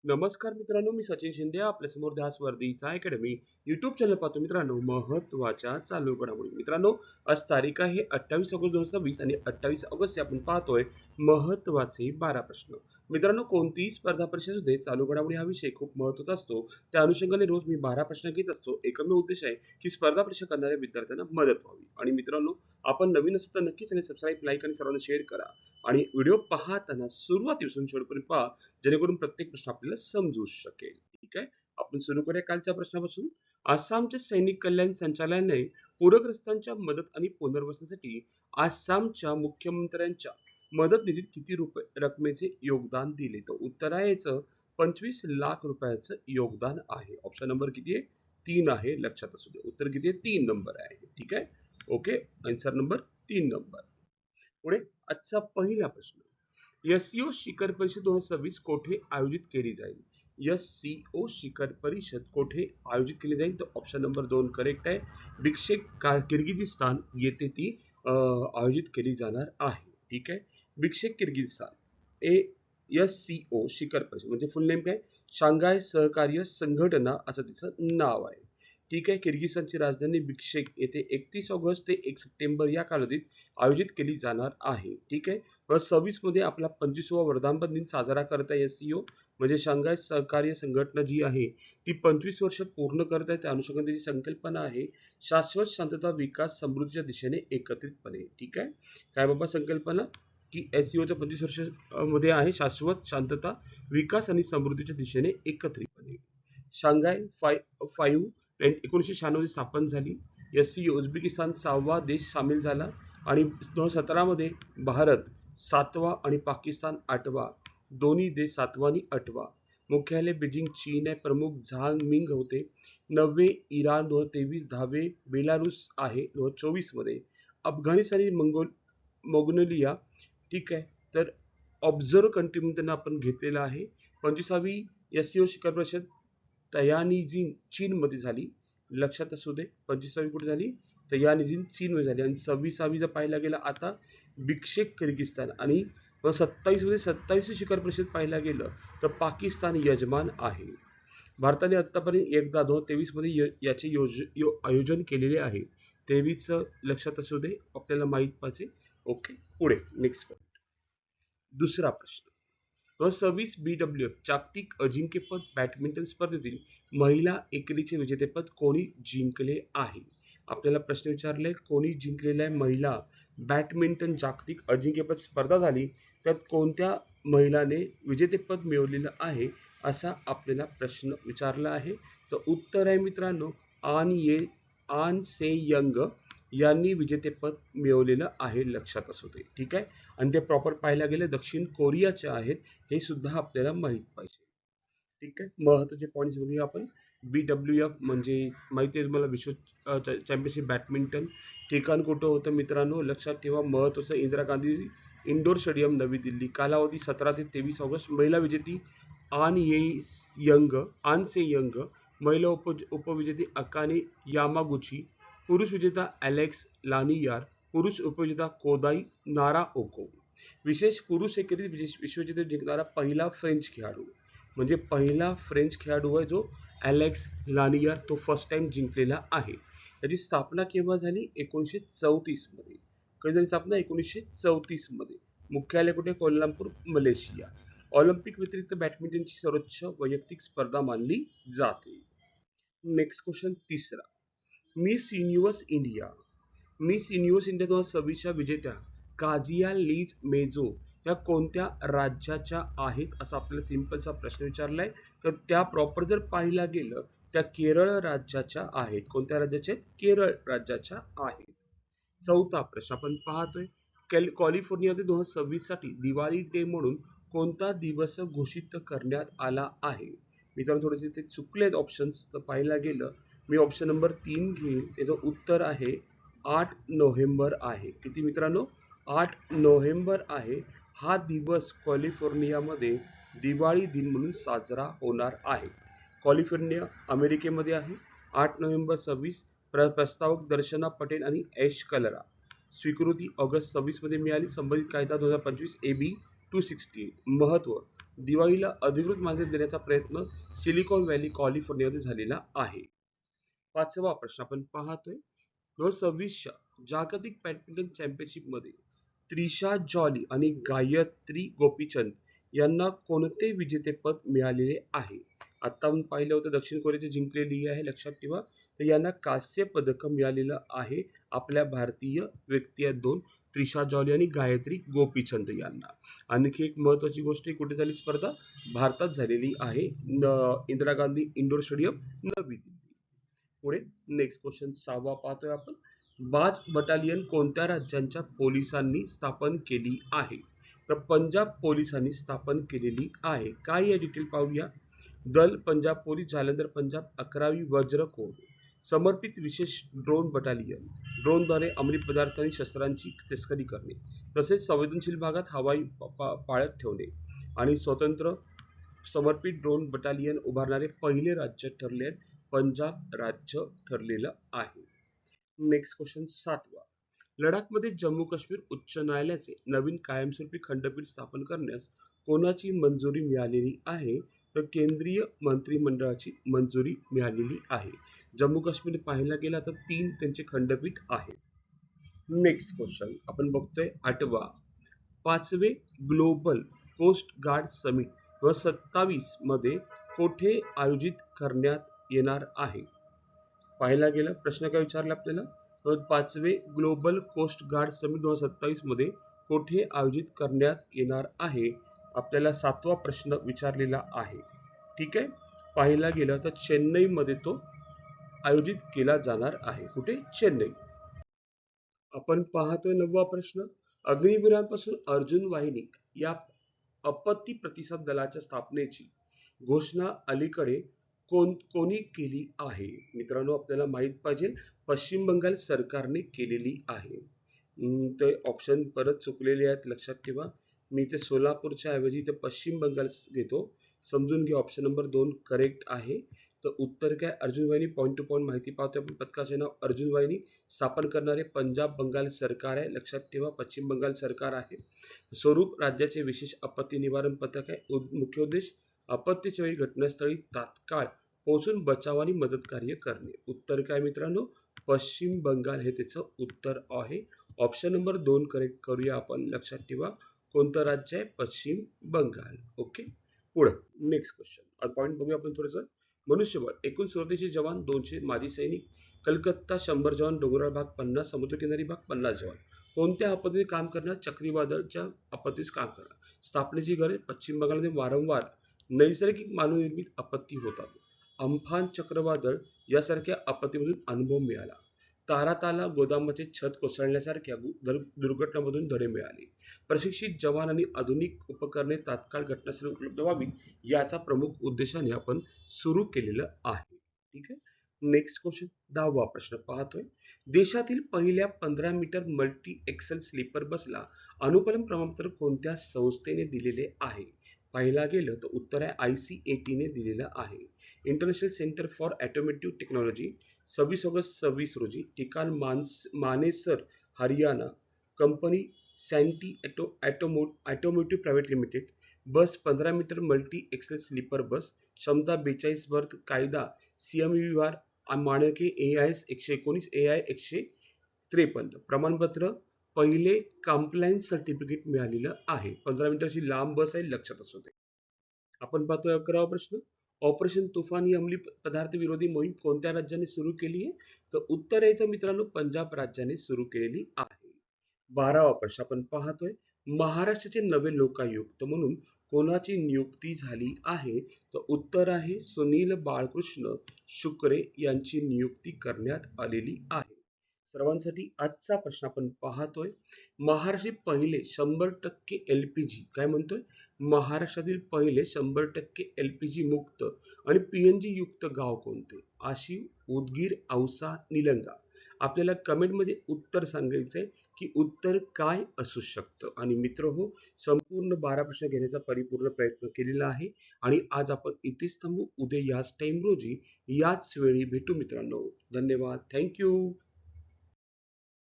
नमस्कार मित्रांनो, मी सचिन शिंदे आपल्या समोर ध्यास वर्धीचा अकॅडमी युट्यूब चॅनल पाहतो. मित्रांनो, महत्त्वाच्या चालू घडामोडी. मित्रांनो, आज तारीख आहे 28 ऑगस्ट 2026 आणि 28 ऑगस्ट आपण पाहतोय महत्त्वाचे 12 प्रश्न. मित्रांनो, कोणतीही स्पर्धा परीक्षा असू दे, चालू घडामोडी हा विषय खूप महत्त्वाचा असतो. त्या अनुषंगाने रोज मी 12 प्रश्न घेत असतो. एकमेव उद्देश आहे की स्पर्धा परीक्षा करणाऱ्या विद्यार्थ्यांना मदत व्हावी. आणि मित्रांनो, आपण नवीन असेल तर नक्कीच सबस्क्राईब, लाईक आणि सर्वांना शेअर करा. आणि व्हिडिओ पाहताना सुरुवातीपासून शेवटपर्यंत पहा, जेणेकरून प्रत्येक प्रश्न आपल्याला समजू शकेल. ठीक आहे, आपण सुरू करूया कालच्या प्रश्नापासून. आसामच्या सैनिक कल्याण संचालनालयाने पूरग्रस्तांच्या मदत आणि पुनर्वसनासाठी आसामच्या मुख्यमंत्र्यांच्या मदत निधीत किती रुपये रकमेचे योगदान दिले? तर उत्तर आहे याचं 25 लाख रुपयाचं योगदान आहे. ऑप्शन नंबर किती आहे? 3 आहे. लक्षात असू दे. उत्तर किती आहे? 3 नंबर आहे. ठीक आहे, ओके. Answer number 3 number. पुढे आजचा पहिला प्रश्न. एससीओ शिखर परिषद 2026 कोठे आयोजित केली जाईल? एससीओ शिखर परिषद कोठे आयोजित केली जाईल? तर ऑप्शन नंबर 2 करेक्ट आहे. बिश्केक किर्गिझिस्तान येथे ती आयोजित केली जाणार आहे. ठीक आहे, बिश्केक किर्गिझिस्तान. एससीओ शिखर परिषद म्हणजे फुल नेम काय? शांघाय सहकार्य संघटना असं तिचं नाव आहे. ठीक आहे, किर्गिस्तानची राजधानी बिश्केक येथे 31 ऑगस्ट ते 1 सप्टेंबर या कालावधीत आयोजित केली जाणार आहे. ठीक आहे, 26 मध्ये आपला 25वा वर्धापन दिन साजरा करत आहे एससीओ म्हणजे शांघाय सहकार्य संघटना जी आहे ती 25 वर्ष पूर्ण करत आहे. त्या अनुषंगाने त्याची संकल्पना आहे शाश्वत शांतता विकास समृद्धीच्या दिशेने एकत्रितपणे. ठीक आहे, काय बाबा संकल्पना? की एससीओच्या 25 वर्ष मध्ये आहे शाश्वत शांतता विकास आणि समृद्धीच्या दिशेने एकत्रितपणे. शांघाय 5 1996 स्थापन झाली. एससीओ उझबेकिस्तान 6वा देश सामील झाला आणि 2017 मध्ये भारत 7वा आणि पाकिस्तान 8वा, दोन्ही देश 7वा आणि 8वा. मुख्यालय बीजिंग चीन आहे. प्रमुख झांग मिंग होते. 9वे इराण 2023, 10वे बेलारुस आहे 2024 मध्ये. अफगाणिस्तान आणि मोगोलिया. ठीक आहे, तर ऑब्झर्व्ह कंट्री म्हणून त्यांना आपण घेतलेलं आहे. 25वी एससीओ शिखर परिषद तयानिजिन चीन मध्ये झाली. लक्षात असू दे, 25वी कुठे झाली? तयानिजिन चीन मध्ये झाली. आणि 26वी जर पाहायला गेलं आता बिश्केक किर्गिस्तान. आणि 27 मध्ये 27वी शिखर परिषद पाहायला गेलं तर पाकिस्तान यजमान आहे. भारताने आतापर्यंत एकदा 2023 मध्ये याचे आयोजन केलेले आहे. 23 लक्षात असू दे, आपल्याला माहित पाहिजे. ओके, पुढे नेक्स्ट पॉइंट. दुसरा प्रश्न. 2026 BWF जागतिक अजिंक्यपद बॅडमिंटन स्पर्धेतील महिला एकेरीचे विजेतेपद कोणी जिंकले आहे? आपल्याला प्रश्न विचारले कोणी जिंकलेला आहे महिला बॅडमिंटन जागतिक अजिंक्यपद स्पर्धा झाली त्यात कोणत्या महिलाने विजेतेपद मिळवलेलं आहे असा आपल्याला प्रश्न विचारला आहे. तर उत्तर आहे मित्रांनो आन से यंग यांनी विजेतेपद मिळवलेलं आहे. लक्षात असू दे. ठीक आहे, आणि ते प्रॉपर पाहायला गेले दक्षिण कोरियाचे आहेत, हे सुद्धा आपल्याला माहित पाहिजे. ठीक आहे, महत्वाचे पॉईंट्स बघूया आपण. BWF म्हणजे माहिती आहे तुम्हाला, विश्व चॅम्पियनशिप बॅडमिंटन. ठिकाण कुठं होतं मित्रांनो? लक्षात ठेवा, महत्वाचं इंदिरा गांधी इंडोर स्टेडियम नवी दिल्ली. कालावधी 17 ते 23 ऑगस्ट. महिला विजेती आन से यंग. महिला उपविजेती अकाने यामागुची. पुरुष विजेता अलेक्स लानियार. पुरुष उपविजेता कोदाई नाराओको. विशेष पुरुष एकेरीत विश्वचषक जिंकणारा पहिला फ्रेंच खेळाडू म्हणजे पहिला फ्रेंच खेळाडू आहे जो अलेक्स लानियार, तो फर्स्ट टाइम जिंकलेला आहे. त्याची स्थापना केव्हा झाली? 1934 मध्ये. कधी झाली स्थापना? 1934 मध्ये. मुख्यालय कुठे? कोल्हापूर, मलेशिया. ऑलिम्पिक व्यतिरिक्त बॅडमिंटनची सर्वोच्च वैयक्तिक स्पर्धा मानली जाते. नेक्स्ट क्वेश्चन तिसरा. मिस युनिव्हर्स इंडिया 2026च्या विजेत्या काझिया लीज मेझो या कोणत्या राज्याच्या आहेत असा आपल्याला सिंपलचा प्रश्न विचारलाय. तर त्या प्रॉपर जर पाहिला गेलं त्या केरळ राज्याच्या आहेत. कोणत्या राज्याच्या आहेत? केरळ राज्याच्या आहेत. चौथा प्रश्न आपण पाहतोय. कॅलिफोर्नियामध्ये 2026 साठी दिवाळी डे म्हणून कोणता दिवस घोषित करण्यात आला आहे? मित्रांनो, थोडेसे ते चुकलेत ऑप्शन्स, तर पाहायला गेलं मी ऑप्शन नंबर 3 घेईल. याचं उत्तर आहे 8 नोव्हेंबर आहे. किती मित्रांनो? 8 नोव्हेंबर आहे. हा दिवस कॅलिफोर्नियामध्ये दिवाळी दिन म्हणून साजरा होणार आहे. कॅलिफोर्निया अमेरिकेमध्ये आहे. 8 नोव्हेंबर 26. प्रस्तावक दर्शना पटेल आणि ऐश कलरा. स्वीकृती ऑगस्ट 26 मध्ये मिळाली. संबंधित कायदा 2025 AB 260. महत्व दिवाळीला अधिकृत मान्यता देण्याचा प्रयत्न सिलिकॉन व्हॅली कॅलिफोर्नियामध्ये झालेला आहे. पाचवा प्रश्न आपण पाहतोय 2026च्या जागतिक बॅडमिंटन चॅम्पियनशिप मध्ये त्रिशा जॉली आणि गायत्री गोपीचंद यांना कोणते विजेतेपद मिळालेले आहे? आता आपण पाहिलं होतं दक्षिण कोरियाची जिंकलेली आहे, लक्षात ठेवा. तर यांना कांस्य पदक मिळालेलं आहे आपल्या भारतीय व्यक्ती आहेत दोन, त्रिशा जॉली आणि गायत्री गोपीचंद यांना. आणखी एक महत्वाची गोष्ट, कुठे झाली स्पर्धा? भारतात झालेली आहे, इंदिरा गांधी इंडोर स्टेडियम, नवी दिल्ली. पुढे नेक्स्ट क्वेश्चन सहावा पाहतोय आपण. बाज बटालियन कोणत्या राज्यांच्या पोलिसांनी स्थापन केली आहे? तर पंजाब पोलिसांनी स्थापन केलेली आहे. काय या डिटेल पाहूया. दल पंजाब पोलीस, जालंधर पंजाब, 11वी वज्र कोर, समर्पित विशेष ड्रोन बटालियन, ड्रोनद्वारे अंमली पदार्थ आणि शस्त्रांची तस्करी करणे, तसेच संवेदनशील भागात हवाई पाळत ठेवणे, आणि स्वतंत्र समर्पित ड्रोन बटालियन उभारणारे पहिले राज्य ठरले पंजाब राज्य ठरलेलं आहे. नेक्स्ट क्वेश्चन सातवा. लडाखमध्ये जम्मू काश्मीर उच्च न्यायालयाचे नवीन कायमस्वरूपी खंडपीठ स्थापन करण्यास कोणाची मंजुरी मिळालेली आहे? तर केंद्रीय मंत्रिमंडळाची मंजुरी मिळालेली आहे. जम्मू काश्मीर पाहायला गेला तर 3 त्यांचे खंडपीठ आहेत. नेक्स्ट क्वेश्चन आपण बघतोय आठवा. 5वे ग्लोबल कोस्ट गार्ड समिट 2027 मध्ये कोठे आयोजित करण्यात येणार आहे? पाहायला गेलं प्रश्न काय विचारला आपल्याला, तर 5वे ग्लोबल कोस्ट गार्ड समिट 2027 मध्ये कोठे आयोजित करण्यात येणार आहे? आपल्याला 7वा प्रश्न विचारलेला आहे. ठीक आहे, पाहायला गेलं तर चेन्नई मध्ये तो आयोजित केला जाणार आहे. कुठे? चेन्नई. आपण पाहतोय 9वा प्रश्न. अग्निवीरांपासून अर्जुन वाहिनी या आपत्ती प्रतिसाद दलाच्या स्थापनेची घोषणा अलीकडे कोणी केली आहे? मित्रांनो आपल्याला माहित पाहिजे, पश्चिम बंगाल सरकारने केलेली आहे. ते ऑप्शन परत चुकलेले आहेत, लक्षात ठेवा. मी ते सोलापूरच्या ऐवजी ते पश्चिम बंगाल घेतो. समजून घ्या, ऑप्शन नंबर 2 करेक्ट आहे. तर उत्तर काय? अर्जुन वाहिनी. पॉईंट टू पॉईंट माहिती पाहतोय आपण. पथकाचे नाव अर्जुन वाहिनी, स्थापन करणारे पंजाब बंगाल सरकार आहे, लक्षात ठेवा पश्चिम बंगाल सरकार आहे. स्वरूप राज्याचे विशेष आपत्ती निवारण पथक आहे. मुख्य उद्देश आपत्तीच्या वेळी घटनास्थळी तात्काळ पोहोचून बचाव आणि मदत कार्य करणे. उत्तर काय मित्रांनो? पश्चिम बंगाल हे त्याचं उत्तर आहे. ऑप्शन नंबर 2 करेक्ट करूया आपण, लक्षात ठेवा. कोणतं राज्य आहे? पश्चिम बंगाल. ओके, पुढे नेक्स्ट क्वेश्चन पॉईंट बघूया आपण थोडंसं. मनुष्यबळ एकूण सुरतेचे जवान 200, माजी सैनिक कलकत्ता 100 जवान, डोंगराळ भाग 50, समुद्रकिनारी भाग 50 जवान. कोणत्या आपत्तीत काम करणार? चक्रीवादळच्या आपत्तीस काम करणार. स्थापनेची गरज. पश्चिम बंगालमध्ये वारंवार नैसर्गिक मानवनिर्मित आपत्ती होतात. अम्फान चक्रवादळ यासारख्या आपत्तीमधून अनुभव मिळाला. ताराताला गोदामाचे छत कोसळण्यासारख्या दुर्घटनांमधून धडे मिळाले. प्रशिक्षित जवान आणि आधुनिक उपकरणे तात्काळ घटनास्थळी उपलब्ध व्हावी याचा प्रमुख उद्देशाने आपण सुरू केलेलं आहे. ठीक आहे, नेक्स्ट क्वेश्चन 10वा प्रश्न पाहतोय. देशातील पहिल्या 15 मीटर मल्टी एक्सेल स्लीपर बसला अनुपालन प्रमाणपत्र कोणत्या संस्थेने दिलेले आहे? पाहिला गेलं तर उत्तर आहे ICAT ने दिलेलं आहे. International centre for automotive technology, 26 August 26 रोजी. ठिकाण मानेसर, हरियाणा. कंपनी सँटी automotive private limited. Bus 15 metre multi axle sleeper bus, क्षमता 42 बर्थ, कायदा CMVR मानके AIS 119 AI 153. प्रमाणपत्र पहिले कंप्लायन्स सर्टिफिकेट मिळालेलं आहे. 15 मीटरची लांब बस आहे, लक्षात असू दे. आपण पाहतोय 11वा प्रश्न. ऑपरेशन तुफान ही अंमली पदार्थ विरोधी मोहीम कोणत्या राज्याने सुरू केली आहे? तर उत्तर याचं मित्रांनो पंजाब राज्याने सुरू केलेली आहे. 12वा प्रश्न आपण पाहतोय. महाराष्ट्राचे नवे लोकायुक्त म्हणून कोणाची नियुक्ती झाली आहे? तर उत्तर आहे सुनील बाळकृष्ण शुक्रे यांची नियुक्ती करण्यात आलेली आहे. सर्वांसाठी आजचा प्रश्न आपण पाहतोय. महाराष्ट्रातील पहिले 100% LPG, काय म्हणतोय? महाराष्ट्रातील पहिले 100% LPG मुक्त आणि PNG युक्त गाव कोणते? आशिव, उदगीर, औसा, निलंगा. आपल्याला कमेंटमध्ये उत्तर सांगायचंय की उत्तर काय असू शकतं. आणि मित्र हो, संपूर्ण 12 प्रश्न घेण्याचा परिपूर्ण प्रयत्न केलेला आहे. आणि आज आपण इथेच थांबू. उद्या याच टाइम रोजी याच वेळी भेटू मित्रांनो. धन्यवाद. थँक्यू.